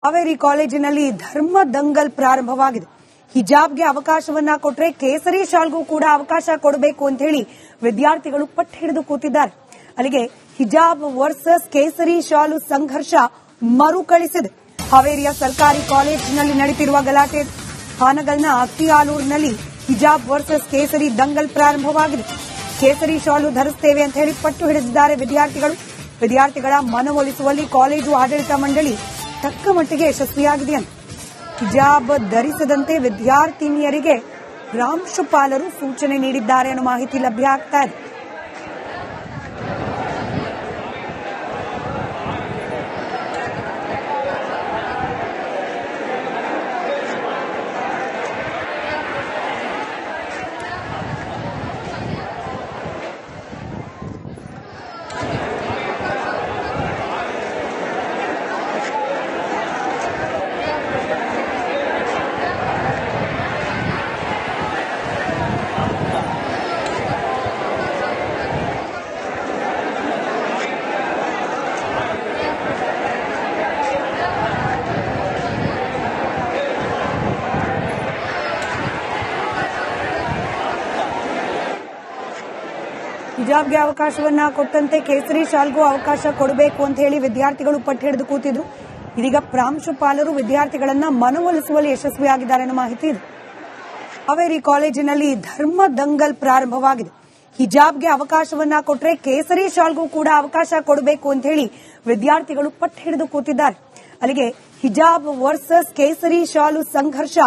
ಹಾವೇರಿ ಕಾಲೇಜಿನಲ್ಲಿ ಧರ್ಮ ದಂಗಲ್ ಪ್ರಾರಂಭವಾಗಿದೆ. ಹಿಜಾಬ್ಗೆ ಅವಕಾಶವನ್ನ ಕೊಟ್ರೆ ಕೇಸರಿ ಶಾಲ್ಗೂ ಕೂಡ ಅವಕಾಶ ಕೊಡಬೇಕು ಅಂತ ಹೇಳಿ ವಿದ್ಯಾರ್ಥಿಗಳು ಪಟ್ಟು ಹಿಡಿದು ಕೂತಿದ್ದಾರೆ. ಅಲ್ಲಿಗೆ ಹಿಜಾಬ್ ವರ್ಸಸ್ ಕೇಸರಿ ಶಾಲು ಸಂಘರ್ಷ ಮರುಕಳಿಸಿದೆ. ಹಾವೇರಿಯ ಸರ್ಕಾರಿ ಕಾಲೇಜಿನಲ್ಲಿ ನಡೆಯುತ್ತಿರುವ ಗಲಾಟೆ ಹಾನಗಲ್ನ ಅಕ್ಕಿಆಲೂರಿನಲ್ಲಿ ಹಿಜಾಬ್ ವರ್ಸಸ್ ಕೇಸರಿ ದಂಗಲ್ ಪ್ರಾರಂಭವಾಗಿದೆ. ಕೇಸರಿ ಶಾಲು ಧರಿಸುತ್ತೇವೆ ಅಂತ ಹೇಳಿ ಪಟ್ಟು ಹಿಡಿದಿದ್ದಾರೆ ವಿದ್ಯಾರ್ಥಿಗಳು. ವಿದ್ಯಾರ್ಥಿಗಳ ಮನವೊಲಿಸುವಲ್ಲಿ ಕಾಲೇಜು ಆಡಳಿತ ಮಂಡಳಿ ತಕ್ಕ ಮಟ್ಟಿಗೆ ಯಶಸ್ವಿಯಾಗಿದೆಯಂತೆ. ಹಿಜಾಬ್ ಧರಿಸದಂತೆ ವಿದ್ಯಾರ್ಥಿನಿಯರಿಗೆ ಪ್ರಾಂಶುಪಾಲರು ಸೂಚನೆ ನೀಡಿದ್ದಾರೆ ಅನ್ನೋ ಮಾಹಿತಿ ಲಭ್ಯ ಆಗ್ತಾ ಇದೆ. ಹಿಜಾಬ್ಗೆ ಅವಕಾಶವನ್ನ ಕೊಟ್ಟಂತೆ ಕೇಸರಿ ಶಾಲ್ಗೂ ಅವಕಾಶ ಕೊಡಬೇಕು ಅಂತ ಹೇಳಿ ವಿದ್ಯಾರ್ಥಿಗಳು ಪಟ್ಟು ಹಿಡಿದು ಕೂತಿದ್ರು. ಇದೀಗ ಪ್ರಾಂಶುಪಾಲರು ವಿದ್ಯಾರ್ಥಿಗಳನ್ನ ಮನವೊಲಿಸುವಲ್ಲಿ ಯಶಸ್ವಿಯಾಗಿದ್ದಾರೆ ಅನ್ನೋ ಮಾಹಿತಿ ಇದೆ. ಹಾವೇರಿ ಕಾಲೇಜಿನಲ್ಲಿ ಧರ್ಮ ದಂಗಲ್ ಪ್ರಾರಂಭವಾಗಿದೆ. ಹಿಜಾಬ್ಗೆ ಅವಕಾಶವನ್ನ ಕೊಟ್ರೆ ಕೇಸರಿ ಶಾಲ್ಗೂ ಕೂಡ ಅವಕಾಶ ಕೊಡಬೇಕು ಅಂತ ಹೇಳಿ ವಿದ್ಯಾರ್ಥಿಗಳು ಪಟ್ಟು ಹಿಡಿದು ಕೂತಿದ್ದಾರೆ. ಅಲ್ಲಿಗೆ ಹಿಜಾಬ್ ವರ್ಸಸ್ ಕೇಸರಿ ಶಾಲು ಸಂಘರ್ಷ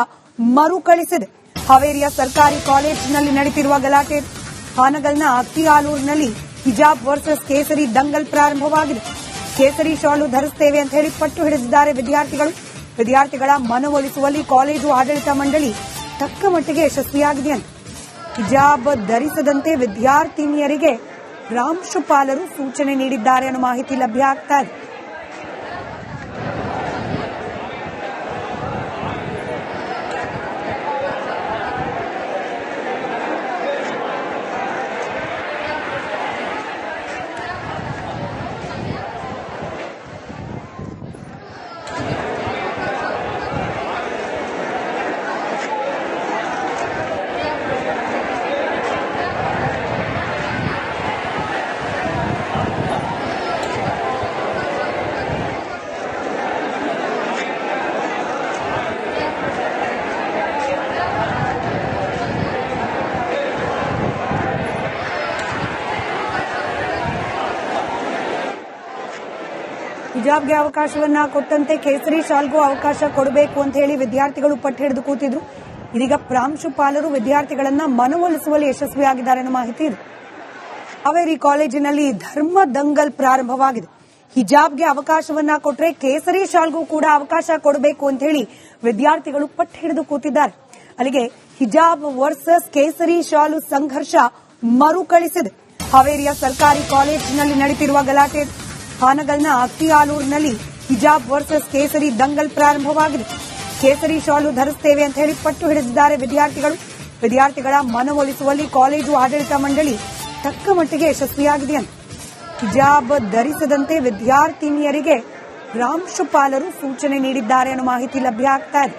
ಮರುಕಳಿಸಿದೆ. ಹಾವೇರಿಯ ಸರ್ಕಾರಿ ಕಾಲೇಜಿನಲ್ಲಿ ನಡೆಯುತ್ತಿರುವ ಗಲಾಟೆ ಹಾನಗಲ್ನ ಅಕ್ಕಿಆಲೂರಿನಲ್ಲಿ ಹಿಜಾಬ್ ವರ್ಸಸ್ ಕೇಸರಿ ದಂಗಲ್ ಪ್ರಾರಂಭವಾಗಿದೆ. ಕೇಸರಿ ಶಾಲು ಧರಿಸುತ್ತೇವೆ ಅಂತ ಹೇಳಿ ಪಟ್ಟು ಹಿಡಿದಿದ್ದಾರೆ ವಿದ್ಯಾರ್ಥಿಗಳು. ವಿದ್ಯಾರ್ಥಿಗಳ ಮನವೊಲಿಸುವಲ್ಲಿ ಕಾಲೇಜು ಆಡಳಿತ ಮಂಡಳಿ ತಕ್ಕ ಮಟ್ಟಿಗೆ ಯಶಸ್ವಿಯಾಗಿದೆಯಂತೆ. ಹಿಜಾಬ್ ಧರಿಸದಂತೆ ವಿದ್ಯಾರ್ಥಿನಿಯರಿಗೆ ಪ್ರಾಂಶುಪಾಲರು ಸೂಚನೆ ನೀಡಿದ್ದಾರೆ ಅನ್ನೋ ಮಾಹಿತಿ ಲಭ್ಯ ಆಗ್ತಾ ಇದೆ. ಹಿಜಾಬ್ಗೆ ಅವಕಾಶವನ್ನ ಕೊಟ್ಟಂತೆ ಕೇಸರಿ ಶಾಲ್ಗೂ ಅವಕಾಶ ಕೊಡಬೇಕು ಅಂತ ಹೇಳಿ ವಿದ್ಯಾರ್ಥಿಗಳು ಪಟ್ಟು ಹಿಡಿದು ಕೂತಿದ್ರು. ಇದೀಗ ಪ್ರಾಂಶುಪಾಲರು ವಿದ್ಯಾರ್ಥಿಗಳನ್ನ ಮನವೊಲಿಸುವಲ್ಲಿ ಯಶಸ್ವಿಯಾಗಿದ್ದಾರೆ ಅನ್ನೋ ಮಾಹಿತಿ ಇದೆ. ಹಾವೇರಿ ಕಾಲೇಜಿನಲ್ಲಿ ಧರ್ಮ ದಂಗಲ್ ಪ್ರಾರಂಭವಾಗಿದೆ. ಹಿಜಾಬ್ಗೆ ಅವಕಾಶವನ್ನ ಕೊಟ್ರೆ ಕೇಸರಿ ಶಾಲ್ಗೂ ಕೂಡ ಅವಕಾಶ ಕೊಡಬೇಕು ಅಂತ ಹೇಳಿ ವಿದ್ಯಾರ್ಥಿಗಳು ಪಟ್ಟು ಹಿಡಿದು ಕೂತಿದ್ದಾರೆ. ಅಲ್ಲಿಗೆ ಹಿಜಾಬ್ ವರ್ಸಸ್ ಕೇಸರಿ ಶಾಲು ಸಂಘರ್ಷ ಮರುಕಳಿಸಿದೆ. ಹಾವೇರಿಯ ಸರ್ಕಾರಿ ಕಾಲೇಜಿನಲ್ಲಿ ನಡೆಯುತ್ತಿರುವ ಗಲಾಟೆ ಹಾನಗಲ್ನ ಅಕ್ಕಿಆಲೂರಿನಲ್ಲಿ ಹಿಜಾಬ್ ವರ್ಸಸ್ ಕೇಸರಿ ದಂಗಲ್ ಪ್ರಾರಂಭವಾಗಿದೆ. ಕೇಸರಿ ಶಾಲು ಧರಿಸುತ್ತೇವೆ ಅಂತ ಹೇಳಿ ಪಟ್ಟು ಹಿಡಿದಿದ್ದಾರೆ ವಿದ್ಯಾರ್ಥಿಗಳು. ವಿದ್ಯಾರ್ಥಿಗಳ ಮನವೊಲಿಸುವಲ್ಲಿ ಕಾಲೇಜು ಆಡಳಿತ ಮಂಡಳಿ ತಕ್ಕ ಮಟ್ಟಿಗೆ ಯಶಸ್ವಿಯಾಗಿದೆಯಂತೆ. ಹಿಜಾಬ್ ಧರಿಸದಂತೆ ವಿದ್ಯಾರ್ಥಿನಿಯರಿಗೆ ಪ್ರಾಂಶುಪಾಲರು ಸೂಚನೆ ನೀಡಿದ್ದಾರೆ ಅನ್ನೋ ಮಾಹಿತಿ ಲಭ್ಯ ಆಗ್ತಾ ಇದೆ.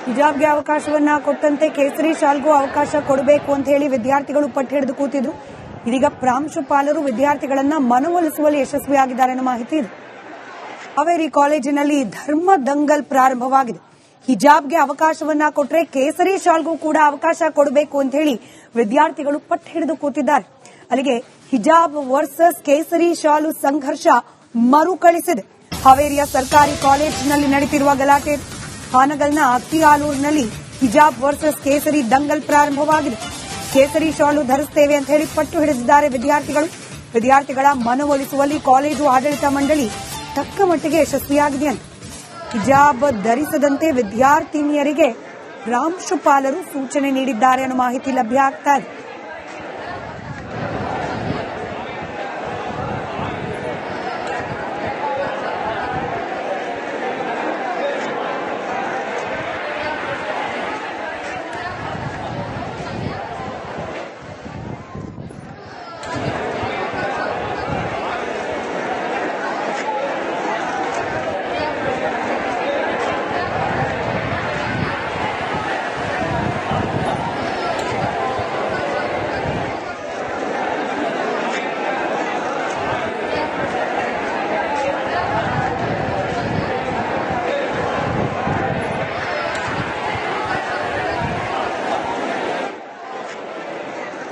ಹಿಜಾಬ್ಗೆ ಅವಕಾಶವನ್ನ ಕೊಟ್ಟಂತೆ ಕೇಸರಿ ಶಾಲ್ಗೂ ಅವಕಾಶ ಕೊಡಬೇಕು ಅಂತ ಹೇಳಿ ವಿದ್ಯಾರ್ಥಿಗಳು ಪಟ್ಟು ಹಿಡಿದು ಕೂತಿದ್ರು. ಇದೀಗ ಪ್ರಾಂಶುಪಾಲರು ವಿದ್ಯಾರ್ಥಿಗಳನ್ನ ಮನವೊಲಿಸುವಲ್ಲಿ ಯಶಸ್ವಿಯಾಗಿದ್ದಾರೆ ಅನ್ನೋ ಮಾಹಿತಿ ಇದೆ. ಹಾವೇರಿ ಕಾಲೇಜಿನಲ್ಲಿ ಧರ್ಮ ದಂಗಲ್ ಪ್ರಾರಂಭವಾಗಿದೆ. ಹಿಜಾಬ್ಗೆ ಅವಕಾಶವನ್ನ ಕೊಟ್ರೆ ಕೇಸರಿ ಶಾಲ್ಗೂ ಕೂಡ ಅವಕಾಶ ಕೊಡಬೇಕು ಅಂತ ಹೇಳಿ ವಿದ್ಯಾರ್ಥಿಗಳು ಪಟ್ಟು ಹಿಡಿದು ಕೂತಿದ್ದಾರೆ. ಅಲ್ಲಿಗೆ ಹಿಜಾಬ್ ವರ್ಸಸ್ ಕೇಸರಿ ಶಾಲು ಸಂಘರ್ಷ ಮರುಕಳಿಸಿದೆ. ಹಾವೇರಿಯ ಸರ್ಕಾರಿ ಕಾಲೇಜಿನಲ್ಲಿ ನಡೆದಿರುವ ಗಲಾಟೆ. ಹಾನಗಲ್ನ ಅತ್ತಿಆಲೂರಿನಲ್ಲಿ ಹಿಜಾಬ್ ವರ್ಸಸ್ ಕೇಸರಿ ದಂಗಲ್ ಪ್ರಾರಂಭವಾಗಿದೆ. ಕೇಸರಿ ಶಾಲು ಧರಿಸುತ್ತೇವೆ ಅಂತ ಹೇಳಿ ಪಟ್ಟು ಹಿಡಿದಿದ್ದಾರೆ ವಿದ್ಯಾರ್ಥಿಗಳು. ವಿದ್ಯಾರ್ಥಿಗಳ ಮನವೊಲಿಸುವಲ್ಲಿ ಕಾಲೇಜು ಆಡಳಿತ ಮಂಡಳಿ ತಕ್ಕ ಮಟ್ಟಿಗೆ ಯಶಸ್ವಿಯಾಗಿದೆಯಂತೆ. ಹಿಜಾಬ್ ಧರಿಸದಂತೆ ವಿದ್ಯಾರ್ಥಿನಿಯರಿಗೆ ಪ್ರಾಂಶುಪಾಲರು ಸೂಚನೆ ನೀಡಿದ್ದಾರೆ ಅನ್ನೋ ಮಾಹಿತಿ ಲಭ್ಯ ಆಗ್ತಾ ಇದೆ.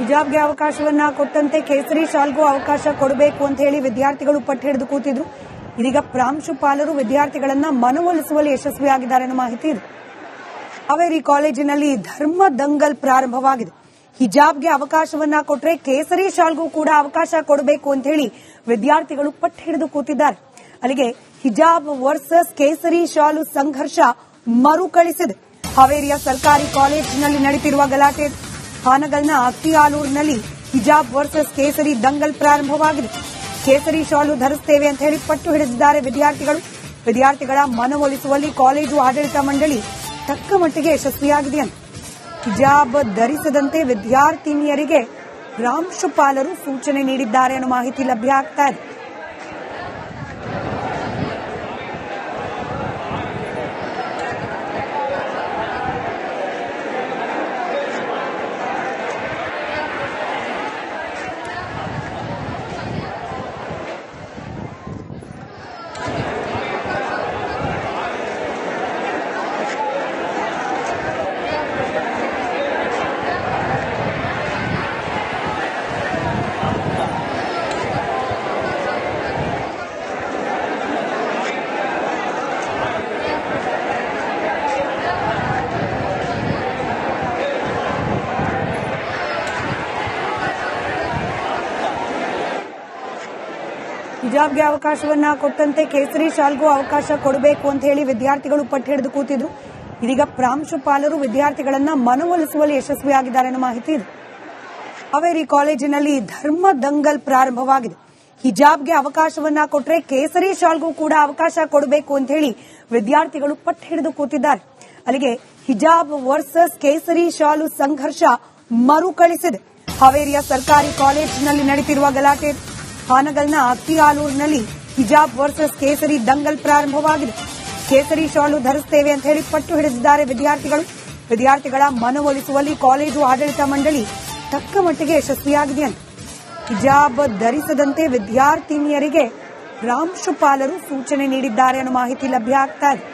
ಹಿಜಾಬ್ಗೆ ಅವಕಾಶವನ್ನ ಕೊಟ್ಟಂತೆ ಕೇಸರಿ ಶಾಲ್ಗೂ ಅವಕಾಶ ಕೊಡಬೇಕು ಅಂತ ಹೇಳಿ ವಿದ್ಯಾರ್ಥಿಗಳು ಪಟ್ಟು ಹಿಡಿದು ಕೂತಿದ್ರು. ಇದೀಗ ಪ್ರಾಂಶುಪಾಲರು ವಿದ್ಯಾರ್ಥಿಗಳನ್ನ ಮನವೊಲಿಸುವಲ್ಲಿ ಯಶಸ್ವಿಯಾಗಿದ್ದಾರೆ ಅನ್ನೋ ಮಾಹಿತಿ ಇದೆ. ಹಾವೇರಿ ಕಾಲೇಜಿನಲ್ಲಿ ಧರ್ಮ ದಂಗಲ್ ಪ್ರಾರಂಭವಾಗಿದೆ. ಹಿಜಾಬ್ಗೆ ಅವಕಾಶವನ್ನ ಕೊಟ್ರೆ ಕೇಸರಿ ಶಾಲ್ಗೂ ಕೂಡ ಅವಕಾಶ ಕೊಡಬೇಕು ಅಂತ ಹೇಳಿ ವಿದ್ಯಾರ್ಥಿಗಳು ಪಟ್ಟು ಹಿಡಿದು ಕೂತಿದ್ದಾರೆ. ಅಲ್ಲಿಗೆ ಹಿಜಾಬ್ ವರ್ಸಸ್ ಕೇಸರಿ ಶಾಲು ಸಂಘರ್ಷ ಮರುಕಳಿಸಿದೆ. ಹಾವೇರಿಯ ಸರ್ಕಾರಿ ಕಾಲೇಜಿನಲ್ಲಿ ನಡೆದಿರುವ ಗಲಾಟೆ. ಹಾನಗಲ್ನ ಅತ್ತಿಆಲೂರಿನಲ್ಲಿ ಹಿಜಾಬ್ ವರ್ಸಸ್ ಕೇಸರಿ ದಂಗಲ್ ಪ್ರಾರಂಭವಾಗಿದೆ. ಕೇಸರಿ ಶಾಲು ಧರಿಸುತ್ತೇವೆ ಅಂತ ಹೇಳಿ ಪಟ್ಟು ಹಿಡಿದಿದ್ದಾರೆ ವಿದ್ಯಾರ್ಥಿಗಳು. ವಿದ್ಯಾರ್ಥಿಗಳ ಮನವೊಲಿಸುವಲ್ಲಿ ಕಾಲೇಜು ಆಡಳಿತ ಮಂಡಳಿ ತಕ್ಕ ಮಟ್ಟಿಗೆ ಯಶಸ್ವಿಯಾಗಿದೆಯಂತೆ. ಹಿಜಾಬ್ ಧರಿಸದಂತೆ ವಿದ್ಯಾರ್ಥಿನಿಯರಿಗೆ ಪ್ರಾಂಶುಪಾಲರು ಸೂಚನೆ ನೀಡಿದ್ದಾರೆ ಅನ್ನೋ ಮಾಹಿತಿ ಲಭ್ಯ ಆಗ್ತಾ ಇದೆ. ಹಿಜಾಬ್ಗೆ ಅವಕಾಶವನ್ನ ಕೊಟ್ಟಂತೆ ಕೇಸರಿ ಶಾಲ್ಗೂ ಅವಕಾಶ ಕೊಡಬೇಕು ಅಂತ ಹೇಳಿ ವಿದ್ಯಾರ್ಥಿಗಳು ಪಟ್ಟು ಹಿಡಿದು ಕೂತಿದ್ರು. ಇದೀಗ ಪ್ರಾಂಶುಪಾಲರು ವಿದ್ಯಾರ್ಥಿಗಳನ್ನ ಮನವೊಲಿಸುವಲ್ಲಿ ಯಶಸ್ವಿಯಾಗಿದ್ದಾರೆ ಅನ್ನೋ ಮಾಹಿತಿ ಇದೆ. ಹಾವೇರಿ ಕಾಲೇಜಿನಲ್ಲಿ ಧರ್ಮ ದಂಗಲ್ ಪ್ರಾರಂಭವಾಗಿದೆ. ಹಿಜಾಬ್ಗೆ ಅವಕಾಶವನ್ನ ಕೊಟ್ರೆ ಕೇಸರಿ ಶಾಲ್ಗೂ ಕೂಡ ಅವಕಾಶ ಕೊಡಬೇಕು ಅಂತ ಹೇಳಿ ವಿದ್ಯಾರ್ಥಿಗಳು ಪಟ್ಟು ಹಿಡಿದು ಕೂತಿದ್ದಾರೆ. ಅಲ್ಲಿಗೆ ಹಿಜಾಬ್ ವರ್ಸಸ್ ಕೇಸರಿ ಶಾಲು ಸಂಘರ್ಷ ಮರುಕಳಿಸಿದೆ. ಹಾವೇರಿಯ ಸರ್ಕಾರಿ ಕಾಲೇಜಿನಲ್ಲಿ ನಡೆದಿರುವ ಗಲಾಟೆ. ಹಾನಗಲ್ನ ಅತ್ತಿಆಲೂರಿನಲ್ಲಿ ಹಿಜಾಬ್ ವರ್ಸಸ್ ಕೇಸರಿ ದಂಗಲ್ ಪ್ರಾರಂಭವಾಗಿದೆ. ಕೇಸರಿ ಶಾಲು ಧರಿಸುತ್ತೇವೆ ಅಂತ ಹೇಳಿ ಪಟ್ಟು ಹಿಡಿದಿದ್ದಾರೆ ವಿದ್ಯಾರ್ಥಿಗಳು. ವಿದ್ಯಾರ್ಥಿಗಳ ಮನವೊಲಿಸುವಲ್ಲಿ ಕಾಲೇಜು ಆಡಳಿತ ಮಂಡಳಿ ತಕ್ಕ ಮಟ್ಟಿಗೆ ಯಶಸ್ವಿಯಾಗಿದೆಯಂತೆ. ಹಿಜಾಬ್ ಧರಿಸದಂತೆ ವಿದ್ಯಾರ್ಥಿನಿಯರಿಗೆ ಪ್ರಾಂಶುಪಾಲರು ಸೂಚನೆ ನೀಡಿದ್ದಾರೆ ಅನ್ನೋ ಮಾಹಿತಿ ಲಭ್ಯ ಆಗ್ತಾ ಇದೆ.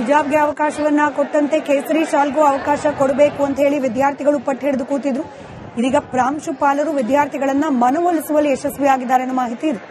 ಹಿಜಾಬ್ಗೆ ಅವಕಾಶವನ್ನ ಕೊಟ್ಟಂತೆ ಕೇಸರಿ ಶಾಲ್ಗೂ ಅವಕಾಶ ಕೊಡಬೇಕು ಅಂತ ಹೇಳಿ ವಿದ್ಯಾರ್ಥಿಗಳು ಪಟ್ಟು ಹಿಡಿದು ಕೂತಿದ್ರು. ಇದೀಗ ಪ್ರಾಂಶುಪಾಲರು ವಿದ್ಯಾರ್ಥಿಗಳನ್ನ ಮನವೊಲಿಸುವಲ್ಲಿ ಯಶಸ್ವಿಯಾಗಿದ್ದಾರೆ ಅನ್ನೋ ಮಾಹಿತಿ ಇದೆ.